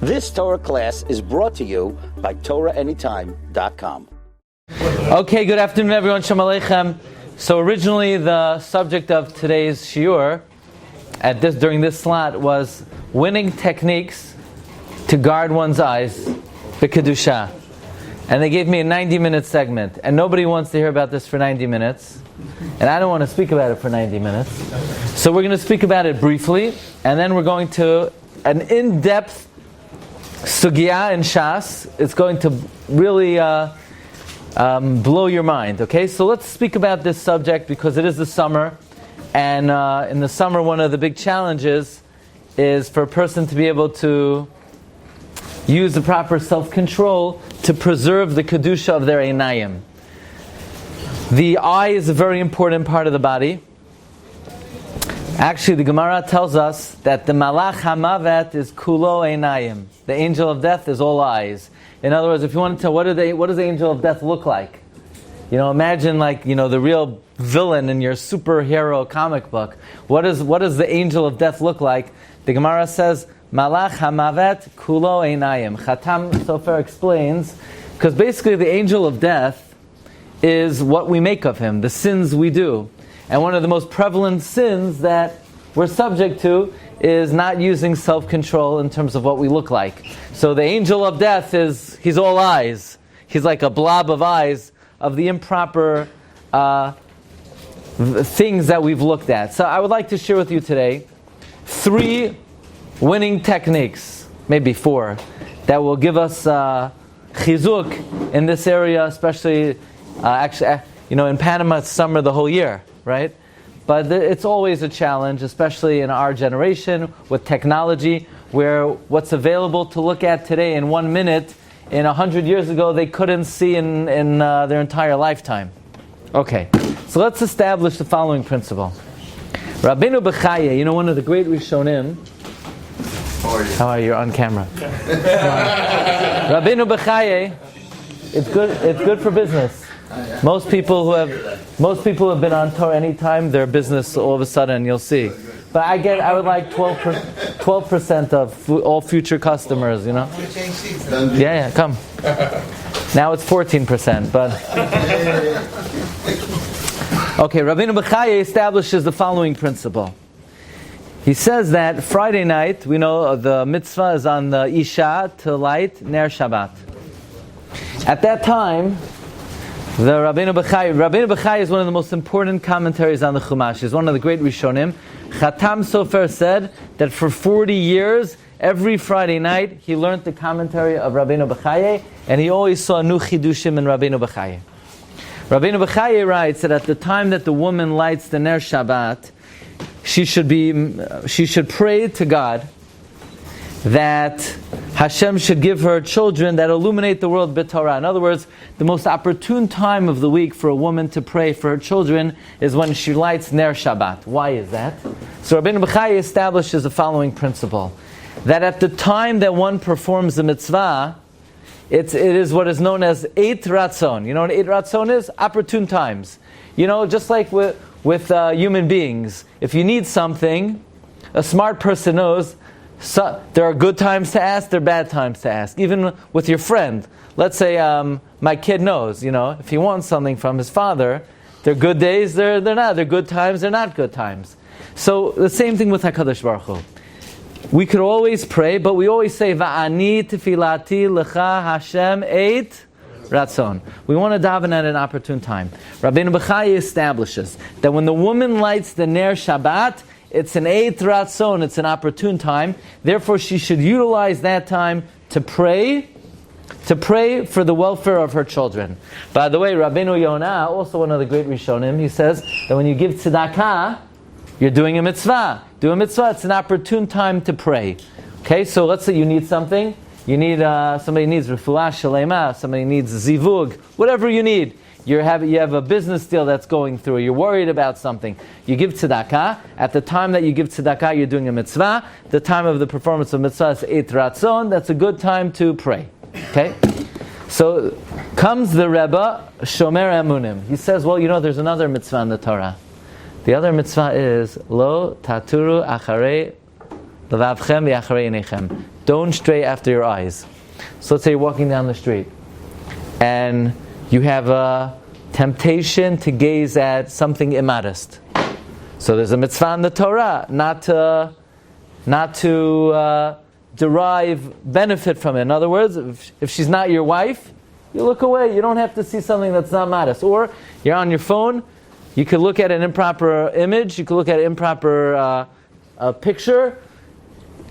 This Torah class is brought to you by TorahAnytime.com. Okay, good afternoon everyone, Shalom Aleichem. So originally the subject of today's Shiur during this slot was winning techniques to guard one's eyes, the Kedusha. And they gave me a 90-minute segment, and nobody wants to hear about this for 90 minutes. And I don't want to speak about it for 90 minutes. So we're going to speak about it briefly, and then we're going to an in-depth sugya in Shas. It's going to really blow your mind. Okay, so let's speak about this subject because it is the summer, and in the summer one of the big challenges is for a person to be able to use the proper self-control to preserve the kedusha of their einayim. The eye is a very important part of the body. Actually, the Gemara tells us that the malach hamavet is kulo einayim. The angel of death is all eyes. In other words, if you want to tell what does the angel of death look like? Imagine the real villain in your superhero comic book. What does the angel of death look like? The Gemara says, Malach hamavet kulo einayim. Chatam Sofer explains, because basically the angel of death is what we make of him, the sins we do. And one of the most prevalent sins that we're subject to is not using self-control in terms of what we look like. So the angel of death he's all eyes. He's like a blob of eyes of the improper things that we've looked at. So I would like to share with you today 3 winning techniques, maybe 4, that will give us chizuk in this area, especially in Panama it's summer the whole year, right? But it's always a challenge, especially in our generation with technology, where what's available to look at today in 1 minute, in 100 years ago they couldn't see in their entire lifetime. Okay, so let's establish the following principle. Rabbeinu B'chaye, one of the great Rishonim. How are you? You're on camera. Rabbeinu B'chaye, it's good for business. Most people who have been on Torah anytime, their business all of a sudden you'll see. But I would like 12% of all future customers. Yeah, come. Now it's 14%, but okay. Rabbeinu B'chaye establishes the following principle. He says that Friday night, we know the mitzvah is on the Isha to light Ner Shabbat. At that time, the Rabbeinu B'chaye is one of the most important commentaries on the Chumash. He's one of the great Rishonim. Chatam Sofer said that for 40 years, every Friday night, he learned the commentary of Rabbeinu B'chaye, and he always saw new chidushim in Rabbeinu B'chaye. Rabbeinu B'chaye writes that at the time that the woman lights the Ner Shabbat, she should pray to God that Hashem should give her children that illuminate the world b'Torah. In other words, the most opportune time of the week for a woman to pray for her children is when she lights Ner Shabbat. Why is that? So Rabbeinu B'chaye establishes the following principle, that at the time that one performs the mitzvah, it is what is known as Eit Ratzon. You know what Eit Ratzon is? Opportune times. Just like with human beings. If you need something, a smart person knows there are good times to ask, there are bad times to ask. Even with your friend. Let's say my kid knows, if he wants something from his father, there are good days, they're not. They're good times, they're not good times. So the same thing with HaKadosh Baruch Hu. We could always pray, but we always say, Va'ani tefilati lecha Hashem eit Ratzon. We want to daven at an opportune time. Rabbeinu B'chaye establishes that when the woman lights the Ner Shabbat, it's an Eit Ratzon, it's an opportune time. Therefore, she should utilize that time to pray for the welfare of her children. By the way, Rabbeinu Yonah, also one of the great Rishonim, he says that when you give tzedakah, you're doing a mitzvah. Do a mitzvah, it's an opportune time to pray. Okay, so let's say you need something. You need somebody needs refuah shalema, somebody needs zivug, whatever you need. You have a business deal that's going through. You're worried about something. You give tzedakah. At the time that you give tzedakah, you're doing a mitzvah. The time of the performance of mitzvah is Eit Ratzon. That's a good time to pray. Okay. So comes the Rebbe Shomer Emunim. He says, there's another mitzvah in the Torah. The other mitzvah is Lo taturu acharei levavchem v'acharei einechem. don't stray after your eyes. So let's say you're walking down the street and you have a temptation to gaze at something immodest. So there's a mitzvah in the Torah not to derive benefit from it. In other words, if she's not your wife, you look away. You don't have to see something that's not modest. Or you're on your phone, you could look at an improper image, you could look at an improper picture.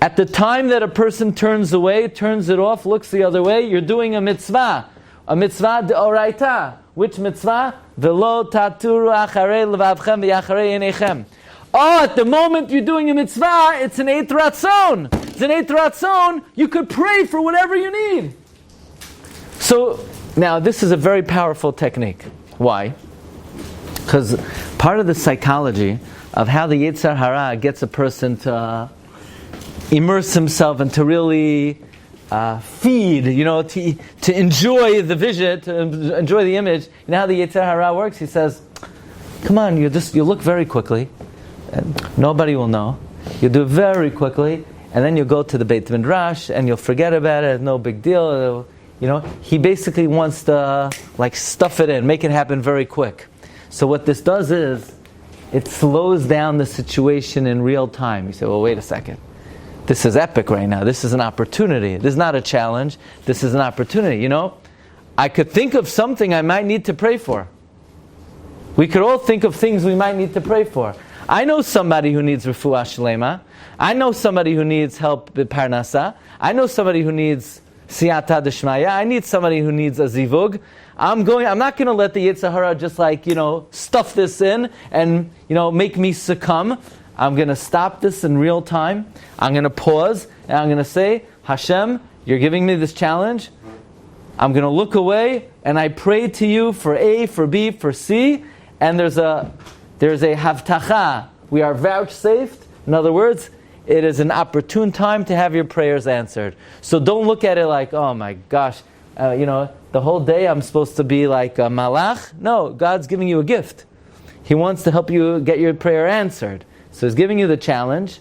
At the time that a person turns away, turns it off, looks the other way, you're doing a mitzvah deoraita. Which mitzvah? V'lo taturu acharei levavchem v'yacharei einechem. Oh, at the moment you're doing a mitzvah, it's an eit ratzon. It's an eit ratzon. You could pray for whatever you need. So, now this is a very powerful technique. Why? Because part of the psychology of how the Yetzer Hara gets a person to immerse himself and to really feed, to enjoy the vision, to enjoy the image. You know how the Yetzer Hara works? He says, come on, you look very quickly, and nobody will know. You do it very quickly, and then you go to the Beit Midrash, and you'll forget about it, no big deal. He basically wants to stuff it in, make it happen very quick. So what this does is, it slows down the situation in real time. You say, well, wait a second. This is epic right now. This is an opportunity. This is not a challenge. This is an opportunity. I could think of something I might need to pray for. We could all think of things we might need to pray for. I know somebody who needs refuah shlema. I know somebody who needs help with parnasa. I know somebody who needs siyata d'shmaya. I need somebody who needs a zivug. I'm not going to let the Yetzer Hara just stuff this in and make me succumb. I'm going to stop this in real time. I'm going to pause and I'm going to say, Hashem, you're giving me this challenge. I'm going to look away and I pray to you for A, for B, for C. And there's a havtacha. We are vouchsafed. In other words, it is an opportune time to have your prayers answered. So don't look at it like, oh my gosh, the whole day I'm supposed to be like a malach. No, God's giving you a gift. He wants to help you get your prayer answered. So He's giving you the challenge,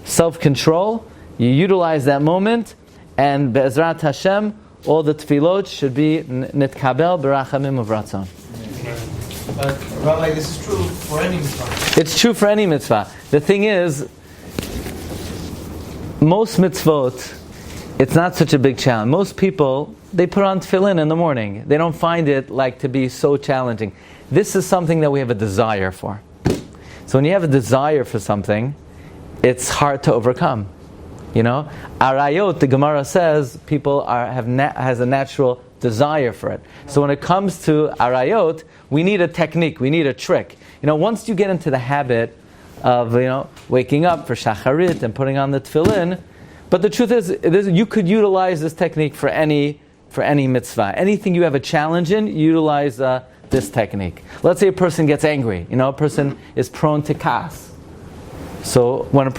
self-control. You utilize that moment, and be'ezrat Hashem, all the tefillot should be nitkabel berachamim uvratzon. But Rabbi, this is true for any mitzvah. It's true for any mitzvah. The thing is, most mitzvot, it's not such a big challenge. Most people, they put on tefillin in the morning. They don't find it to be so challenging. This is something that we have a desire for. So when you have a desire for something, it's hard to overcome. Arayot, the Gemara says, people has a natural desire for it. So when it comes to arayot, we need a technique, we need a trick. Once you get into the habit of waking up for shacharit and putting on the tefillin, but the truth is, you could utilize this technique for any mitzvah. Anything you have a challenge in, utilize this technique. Let's say a person gets angry. A person is prone to kas. So when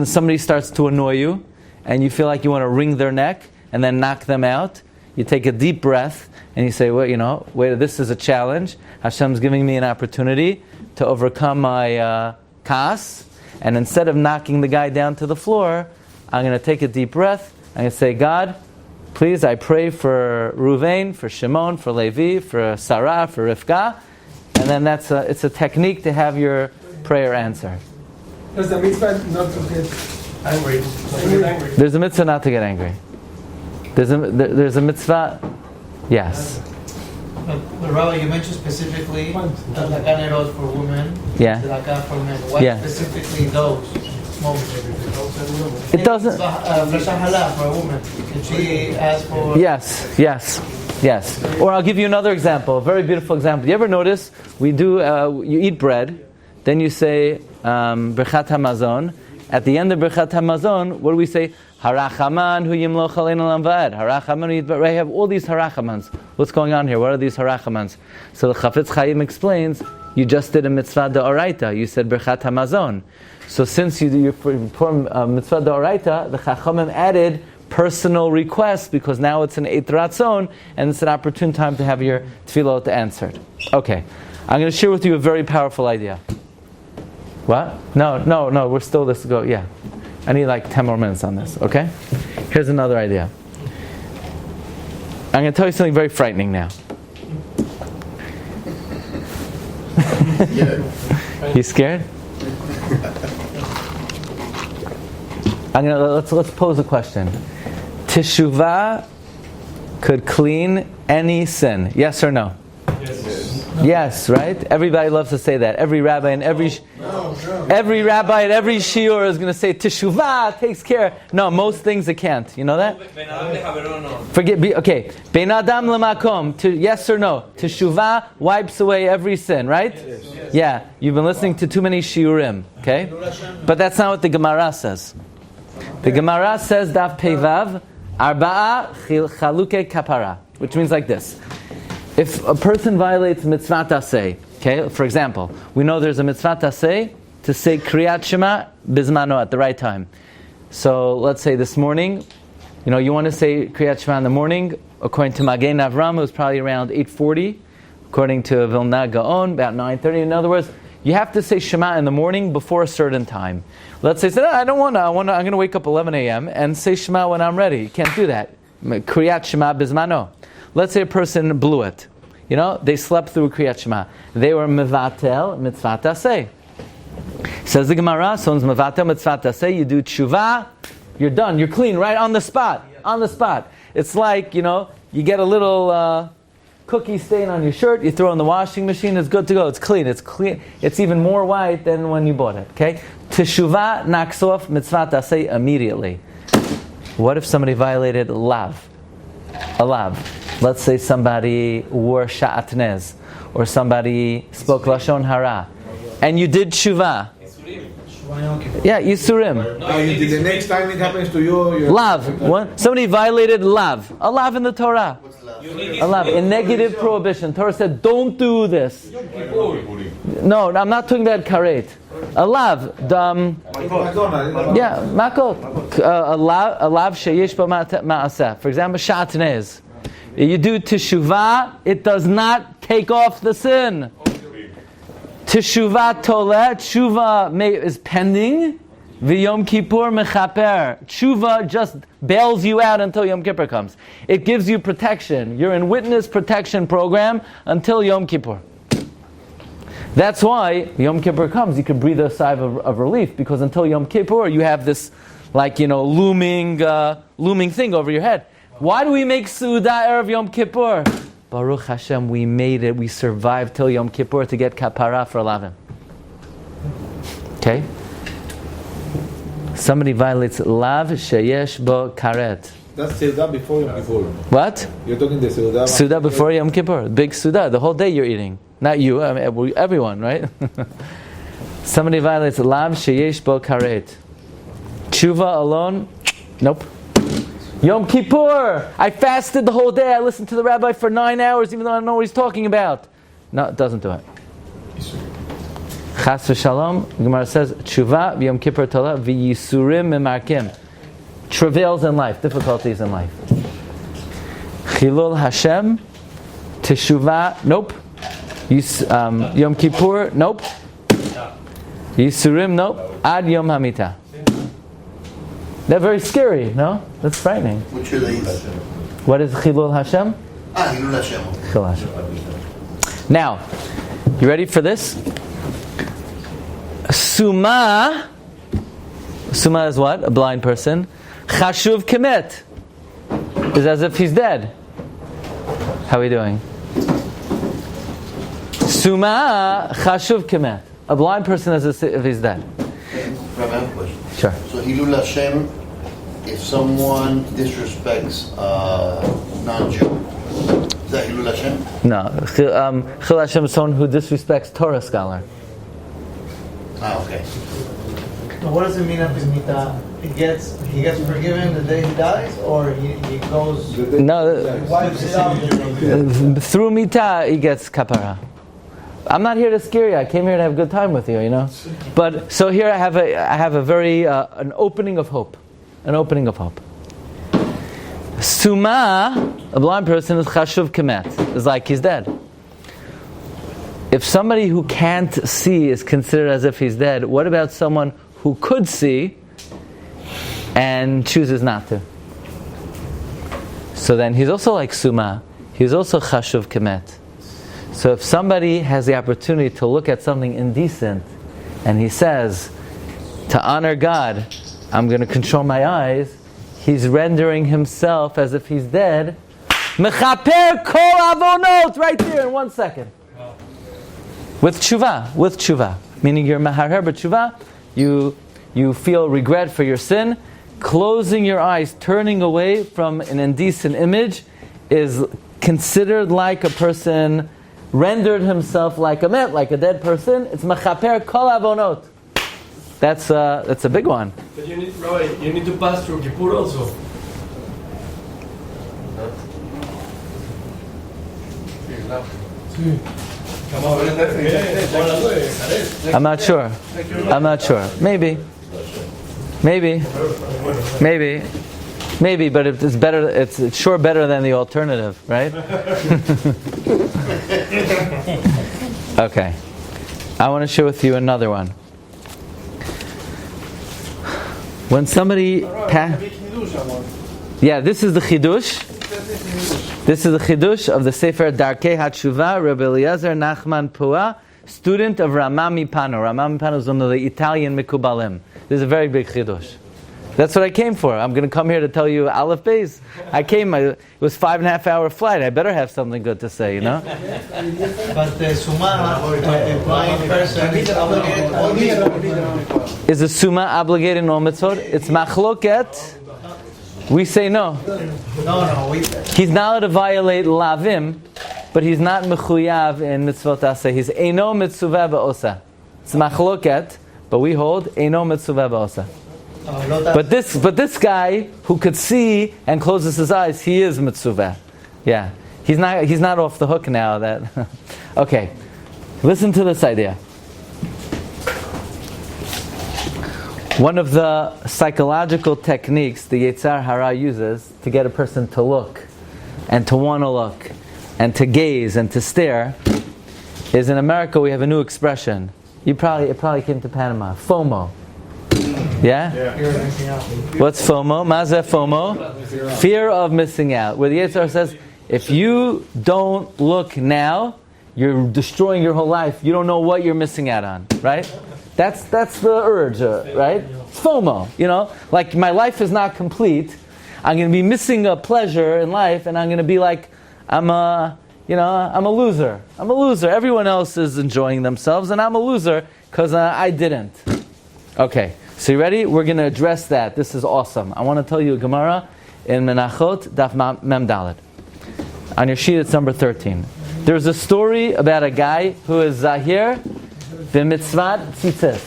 somebody starts to annoy you, and you feel like you want to wring their neck and then knock them out, you take a deep breath and you say, well, wait, this is a challenge. Hashem's giving me an opportunity to overcome my kas, and instead of knocking the guy down to the floor, I'm going to take a deep breath. I'm going to say, God, please, I pray for Ruvain, for Shimon, for Levi, for Sarah, for Rivka, and then it's a technique to have your prayer answered. There's a mitzvah not to get angry. There's a mitzvah not to get angry. There's a mitzvah, yes. But Rabbi, you mentioned specifically the kanerot for women, yeah. the laka for men. What specifically those moments? It doesn't. Flashahala for a woman. Can she ask for? Yes. Or I'll give you another example, a very beautiful example. You ever notice we do? You eat bread, then you say Birchat Hamazon. At the end of Birchat Hamazon, what do we say? Harachaman hu yimloch aleinu olam va'ed. Harachaman hu yitbarach. We have all these harachamans. What's going on here? What are these harachamans? So the Chafetz Chaim explains, you just did a mitzvah d'oraita. You said Birchat Hamazon. So since you perform mitzvah d'oraita, the Chachamim added personal requests because now it's an eit ratzon and it's an opportune time to have your tefillot answered. Okay, I'm going to share with you a very powerful idea. What? No, we're still, let's go, yeah. I need like 10 more minutes on this, okay? Here's another idea. I'm going to tell you something very frightening now. You scared? Let's pose a question. Teshuvah could clean any sin, yes or no? Yes, right? Everybody loves to say that. Every rabbi and every rabbi at every shiur is going to say teshuvah takes care. No, most things it can't. You know that? Okay. Bein adam lemakom. Yes or no? Teshuvah wipes away every sin, right? Yes. Yeah. You've been listening to too many shiurim. Okay. But that's not what the Gemara says. The Gemara says daf peivav arba'a chaluke kapara, which means like this. If a person violates mitzvah taseh, okay, for example, we know there's a mitzvah taseh to say Kriyat Shema bizmano at the right time. So let's say this morning, you want to say Kriyat Shema in the morning. According to Magen Avram, it was probably around 8:40. According to Vilna Gaon, about 9:30. In other words, you have to say Shema in the morning before a certain time. Let's say, no, I don't want to. I'm going to wake up 11 a.m. and say Shema when I'm ready. You can't do that. Kriyat Shema bizmano. Let's say a person blew it. They slept through Kriyat Shema. They were mevatel mitzvah taseh. Says the Gemara, someone's mevatel mitzvah taseh, you do tshuva, you're done, you're clean, right on the spot. On the spot. It's like, you get a little cookie stain on your shirt, you throw it in the washing machine, it's good to go, it's clean. It's even more white than when you bought it, okay? Teshuvah knocks off mitzvah taseh immediately. What if somebody violated lav? A lav. Let's say somebody wore sha'atnez, or somebody spoke lashon hara, and you did tshuva. Yeah, yisurim. The next time it happens to you, lav. Somebody violated lav. A lav in the Torah. A lav. A negative prohibition. Torah said, don't do this. No, I'm not talking about karet. A lav. Yeah, makot. A lav sheyesh b'ma'aseh. For example, sha'atnez. You do teshuvah, it does not take off the sin. Teshuvah toleh, teshuvah is pending. V'yom kippur mechaper. Teshuvah just bails you out until Yom Kippur comes. It gives you protection. You're in witness protection program until Yom Kippur. That's why Yom Kippur comes. You can breathe a sigh of relief, because until Yom Kippur you have this, looming thing over your head. Why do we make Su'udah Erev Yom Kippur? Baruch Hashem, we made it. We survived till Yom Kippur to get kapara for Lavin. Okay? Somebody violates Lav Sheyesh Bo Karet. That's Su'udah before Yom Kippur. What? You're talking the Su'udah. Su'udah before Yom Kippur. Big Su'udah. The whole day you're eating. Not you, everyone, right? Somebody violates Lav Sheyesh Bo Karet. Tshuva alone? Nope. Yom Kippur! I fasted the whole day. I listened to the rabbi for 9 hours even though I don't know what he's talking about. No, it doesn't do it. Chas v'shalom, Gemara says, Tshuva v'Yom Kippur tolah v'yisurim memarkim. Travails in life, difficulties in life. Chilul Hashem, Teshuvah, nope. Yom Kippur, nope. Yisurim, nope. Ad Yom HaMitah. They're very scary, no? That's frightening. Which are these? What is Chilul Hashem? Chilul Hashem. Chilul Hashem. Now, you ready for this? Suma is what? A blind person. Chashuv Kemet is as if he's dead. How are we doing? Suma Chashuv Kemet. A blind person is as if he's dead. Rabbi, I have a question. Sure. So Hilul Hashem, if someone disrespects non-Jew, is that Hilul Hashem? No. Chilul Hashem is someone who disrespects Torah scholar. Okay. So what does it mean after Mita? He gets forgiven the day he dies, or he goes... No. He wipes it out? Through Mita, he gets kapara. I'm not here to scare you. I came here to have a good time with you, But so here I have a very an opening of hope, an opening of hope. Suma, a blind person, is chashuv kemet. It's like he's dead. If somebody who can't see is considered as if he's dead, what about someone who could see and chooses not to. So then he's also like Suma. He's also Chashuv Kemet. So if somebody has the opportunity to look at something indecent, and he says, to honor God, I'm going to control my eyes, he's rendering himself as if he's dead. Mechaper kol avonot, right there in 1 second. With tshuva. Meaning you're maharer b'tshuva, you feel regret for your sin. Closing your eyes, turning away from an indecent image, is considered like a person rendered himself like a met, like a dead person. It's mechaper kol avonot. That's a big one. But you need, Rabbi, you need to pass through Kippur also. I'm not sure. Maybe, but it's better. It's sure better than the alternative, right? Okay, I want to share with you another one. When somebody this is the chidush. This is the chidush of the Sefer Darkei HaTshuva, Rabbi Eliezer Nachman Pua, student of Ramami Pano. Ramami Pano is one of the Italian Mikubalim. This is a very big chidush. That's what I came for. I'm going to come here to tell you Aleph Beis. It was 5.5 hour flight. I better have something good to say, you know? But the Suma, a blind person, is obligated only. Is a Suma obligated in all mitzvot? It's machloket. We say no. No. He's not allowed to violate lavim, but he's not mechuyav in mitzvot aseh. He's eino mitzvah ba'osa. It's machloket, but we hold eino mitzvah ba'osa. But this guy who could see and closes his eyes, he is mitzvah. Yeah, he's not off the hook now. That okay. Listen to this idea. One of the psychological techniques the Yetzer Hara uses to get a person to look, and to want to look, and to gaze, and to stare, is in America we have a new expression. It probably came to Panama. FOMO. Yeah? What's FOMO? Mazeh FOMO? Fear of missing out. Where the Yetzer Hara says, if you don't look now, you're destroying your whole life. You don't know what you're missing out on. Right? That's the urge, right? FOMO, like my life is not complete. I'm going to be missing a pleasure in life, and I'm going to be like, I'm a loser. I'm a loser. Everyone else is enjoying themselves, and I'm a loser because I didn't. Okay, so you ready? We're going to address that. This is awesome. I want to tell you a Gemara in Menachot, Daf Mem Dalet. On your sheet, it's number 13. There's a story about a guy who is Zahir b'mitzvat tzitzit.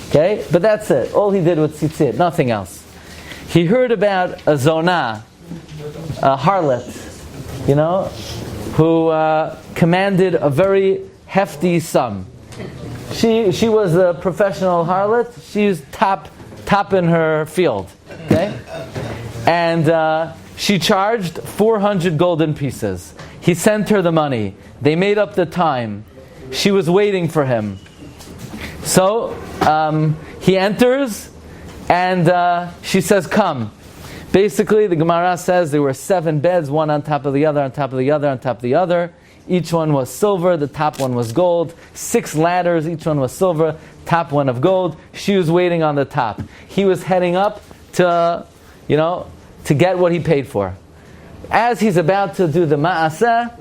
Okay? But that's it. All he did was tzitzit, nothing else. He heard about a zonah, a harlot, who commanded a very hefty sum. She was a professional harlot. She was top in her field. Okay? And she charged 400 golden pieces. He sent her the money. They made up the time. She was waiting for him. So he enters, and she says, "Come." Basically, the Gemara says there were 7 beds, one on top of the other, on top of the other, on top of the other. Each one was silver, the top one was gold. 6 ladders, each one was silver, top one of gold. She was waiting on the top. He was heading up to get what he paid for. As he's about to do the ma'aseh,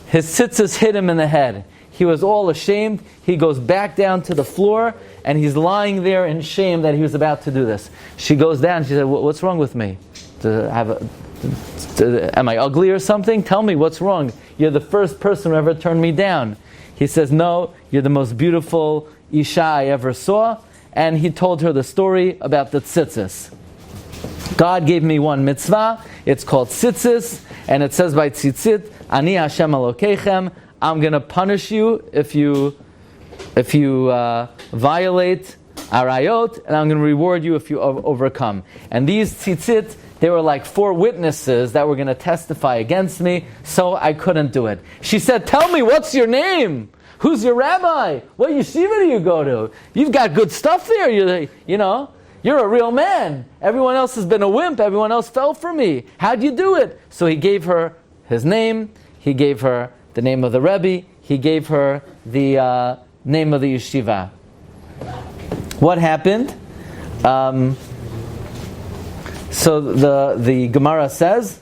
his tzitzis hit him in the head. He was all ashamed. He goes back down to the floor, and he's lying there in shame that he was about to do this. She goes down. She said, "What's wrong with me? Am I ugly or something? Tell me what's wrong. You're the first person who ever turned me down." He says, "No, you're the most beautiful Isha I ever saw." And he told her the story about the tzitzis. God gave me one mitzvah. It's called tzitzis, and it says by tzitzit, "Ani Hashem Elokeichem." I'm going to punish you if you violate arayot, and I'm going to reward you if you overcome. And these tzitzit, they were like 4 witnesses that were going to testify against me, so I couldn't do it. She said, "Tell me, what's your name? Who's your rabbi? What yeshiva do you go to? You've got good stuff there. You're a real man. Everyone else has been a wimp. Everyone else fell for me. How'd you do it? So he gave her his name. He gave her the name of the Rebbe. He gave her the name of the yeshiva. What happened? So the Gemara says,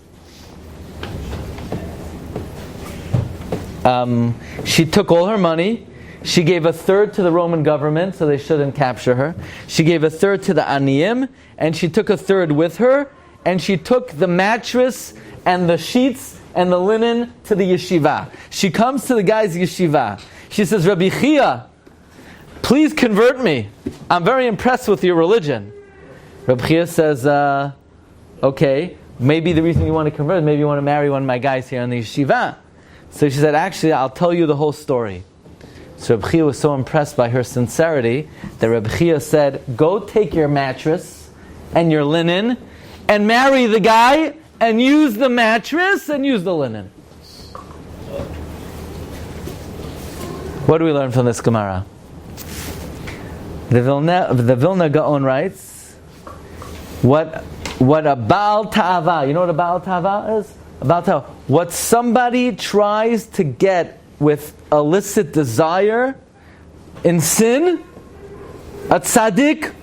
she took all her money. She gave a third to the Roman government, so they shouldn't capture her. She gave a third to the Aniyim, and she took a third with her, and she took the mattress and the sheets and the linen to the yeshiva. She comes to the guy's yeshiva. She says, Rabbi Chia, please convert me. I'm very impressed with your religion. Rabbi Chia says, okay, maybe the reason you want to convert is maybe you want to marry one of my guys here in the yeshiva. So she said, actually, I'll tell you the whole story. So Rabbi Chia was so impressed by her sincerity that Rabbi Chia said, go take your mattress and your linen and marry the guy and use the mattress and use the linen. What do we learn from this Gemara? The Vilna Gaon writes, what a Baal Ta'ava, you know what a Baal Ta'ava is? A Baal Ta'ava. What somebody tries to get with illicit desire in sin, a tzaddik,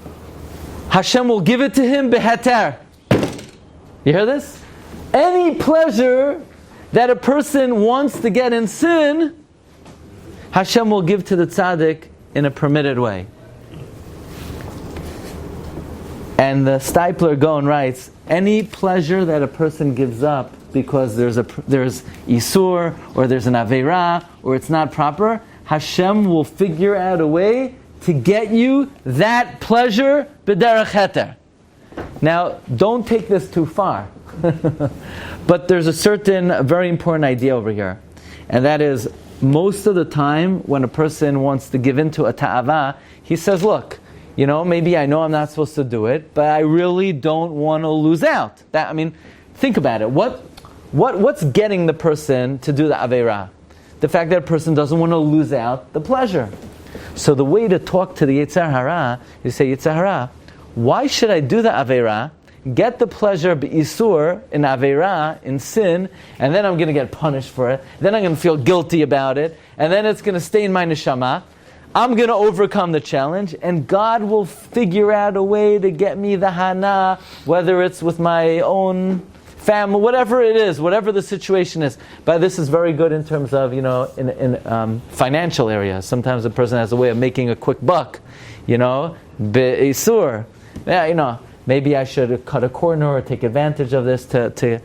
Hashem will give it to him beheter. You hear this? Any pleasure that a person wants to get in sin, Hashem will give to the tzaddik in a permitted way. And the Stipler Gaon writes, any pleasure that a person gives up because there's isur, or there's an aveira, or it's not proper, Hashem will figure out a way to get you that pleasure b'derech heter. Now, don't take this too far. But there's a certain very important idea over here. And that is, most of the time when a person wants to give into a ta'ava, he says, look, maybe I know I'm not supposed to do it, but I really don't want to lose out. Think about it. What's getting the person to do the aveira? The fact that a person doesn't want to lose out the pleasure. So the way to talk to the Yetzer Hara is say, Yetzer Hara, why should I do the aveira, get the pleasure b'isur, in aveira, in sin, and then I'm going to get punished for it, then I'm going to feel guilty about it, and then it's going to stay in my neshama. I'm going to overcome the challenge, and God will figure out a way to get me the hana, whether it's with my own family, whatever it is, whatever the situation is. But this is very good in terms of, in financial areas. Sometimes a person has a way of making a quick buck, be'isur. Yeah, maybe I should cut a corner or take advantage of this to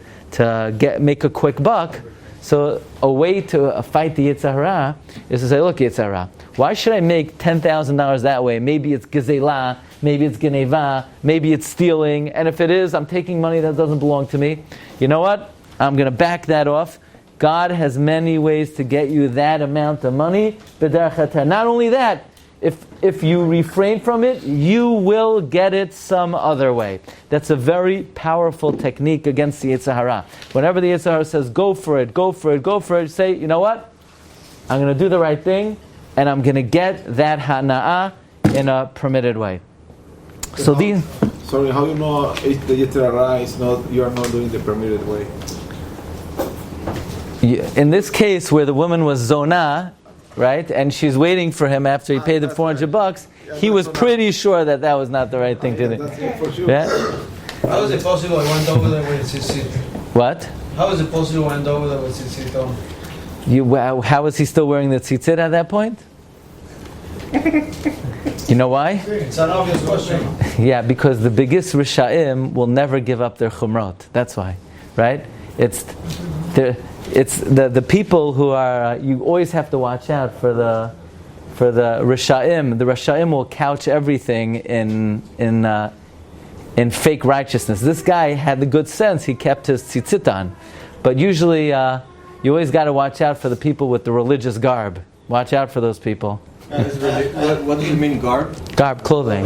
make a quick buck. So a way to fight the Yetzer Hara is to say, look, Yetzer Hara, why should I make $10,000 that way? Maybe it's gezelah, maybe it's geneva, maybe it's stealing, and if it is, I'm taking money that doesn't belong to me. You know what? I'm going to back that off. God has many ways to get you that amount of money. Not only that, if you refrain from it, you will get it some other way. That's a very powerful technique against the Yetzer Hara. Whenever the Yetzer Hara says, go for it, go for it, go for it, say, you know what? I'm going to do the right thing, and I'm going to get that hana'ah in a permitted way. So how you know if the Yetzer Hara is you are not doing the permitted way? In this case, where the woman was zonah, right, and she's waiting for him after he paid the $400, he was pretty sure that was not the right thing to do. That's for sure. Yeah? How is it possible I went over there with tzitzit? What? How is it possible I went over there with tzitzit on? How was he still wearing the tzitzit at that point? You know why? It's an obvious question. Yeah, because the biggest Rishaim will never give up their chumrot. That's why, right? It's the people who are. You always have to watch out for the Rishaim. The Rishaim will couch everything in fake righteousness. This guy had the good sense; he kept his tzitzit on. But usually, you always got to watch out for the people with the religious garb. Watch out for those people. What do you mean, garb? Garb, clothing.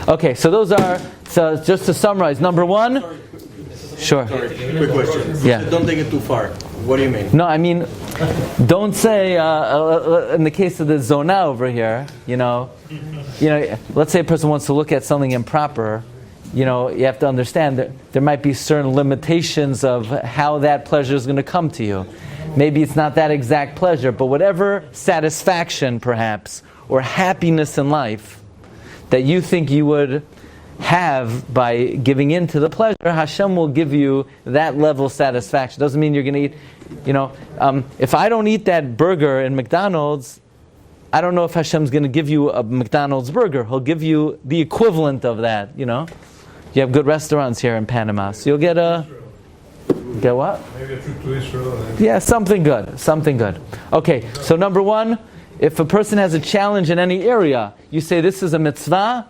Okay, so those are. So just to summarize, number one. Sure. Quick question. Yeah. Don't take it too far. What do you mean? No, I mean, Don't say, in the case of the zona over here, let's say a person wants to look at something improper, you have to understand that there might be certain limitations of how that pleasure is going to come to you. Maybe it's not that exact pleasure, but whatever satisfaction, perhaps, or happiness in life that you think you would have by giving in to the pleasure, Hashem will give you that level of satisfaction. Doesn't mean you're going to eat, if I don't eat that burger in McDonald's, I don't know if Hashem's going to give you a McDonald's burger. He'll give you the equivalent of that, You have good restaurants here in Panama, so you'll get get what? Maybe a trip to Israel. Yeah, something good. Okay, so number one, if a person has a challenge in any area, you say this is a mitzvah.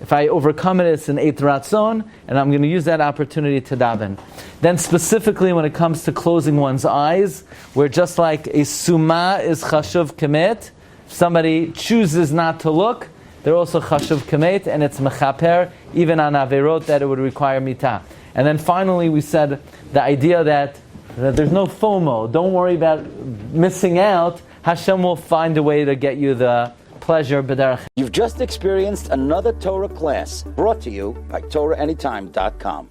If I overcome it, it's an eit ratzon, and I'm going to use that opportunity to daven. Then specifically when it comes to closing one's eyes, where just like a sumah is chashuv kemet, somebody chooses not to look, they're also chashuv kemet, and it's mechaper, even on averot that it would require mitah. And then finally we said the idea that there's no FOMO, don't worry about missing out, Hashem will find a way to get you the pleasure. You've just experienced another Torah class brought to you by TorahAnytime.com.